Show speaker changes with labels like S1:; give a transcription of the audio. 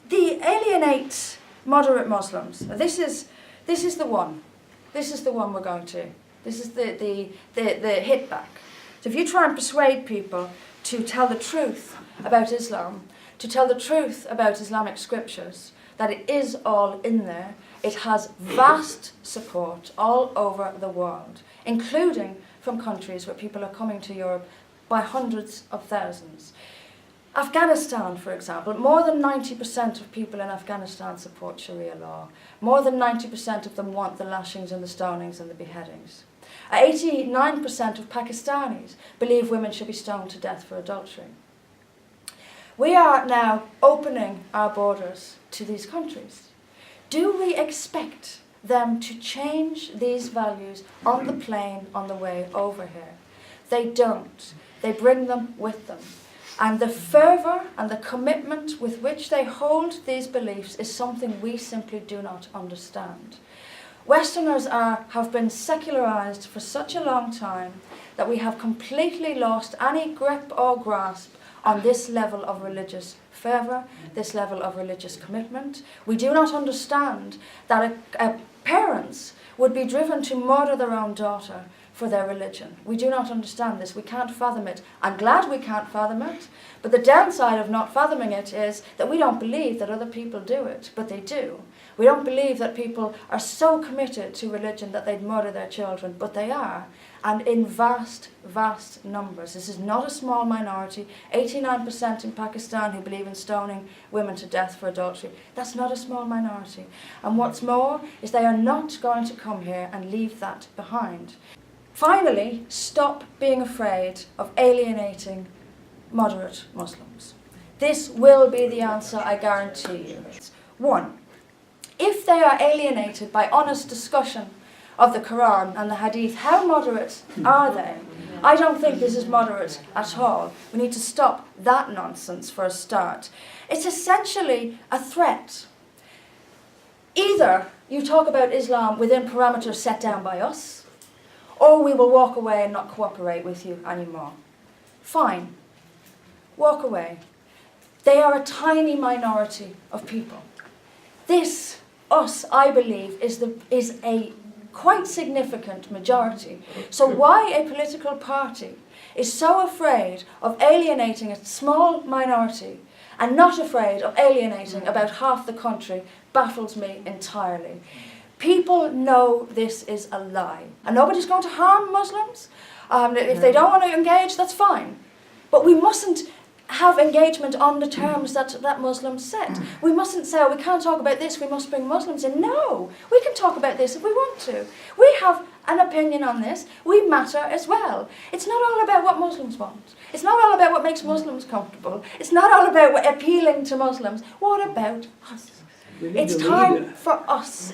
S1: The alienate moderate Muslims. This is the one. This is the one we're going to. This is the hit back. So if you try and persuade people to tell the truth about Islam, to tell the truth about Islamic scriptures, that it is all in there, it has vast support all over the world, including from countries where people are coming to Europe by hundreds of thousands. Afghanistan, for example, more than 90% of people in Afghanistan support Sharia law. More than 90% of them want the lashings and the stonings and the beheadings. 89% of Pakistanis believe women should be stoned to death for adultery. We are now opening our borders to these countries. Do we expect them to change these values on the plane on the way over here? They don't. They bring them with them. And the fervour and the commitment with which they hold these beliefs is something we simply do not understand. Westerners have been secularised for such a long time that we have completely lost any grip or grasp on this level of religious fervour, this level of religious commitment. We do not understand that parents would be driven to murder their own daughter for their religion. We do not understand this. We can't fathom it. I'm glad we can't fathom it, but the downside of not fathoming it is that we don't believe that other people do it, but they do. We don't believe that people are so committed to religion that they'd murder their children, but they are, and in vast, vast numbers. This is not a small minority. 89% in Pakistan who believe in stoning women to death for adultery. That's not a small minority. And what's more is they are not going to come here and leave that behind. Finally, stop being afraid of alienating moderate Muslims. This will be the answer, I guarantee you. 1. If they are alienated by honest discussion of the Quran and the Hadith, how moderate are they? I don't think this is moderate at all. We need to stop that nonsense for a start. It's essentially a threat. Either you talk about Islam within parameters set down by us, or we will walk away and not cooperate with you anymore. Fine. Walk away. They are a tiny minority of people. This, us, I believe, is a quite significant majority. So why a political party is so afraid of alienating a small minority and not afraid of alienating about half the country baffles me entirely. People know this is a lie. And nobody's going to harm Muslims. If they don't want to engage, that's fine. But we mustn't have engagement on the terms that Muslims set. We mustn't say, oh, we can't talk about this, we must bring Muslims in. No, we can talk about this if we want to. We have an opinion on this. We matter as well. It's not all about what Muslims want. It's not all about what makes Muslims comfortable. It's not all about appealing to Muslims. What about us? It's time for us.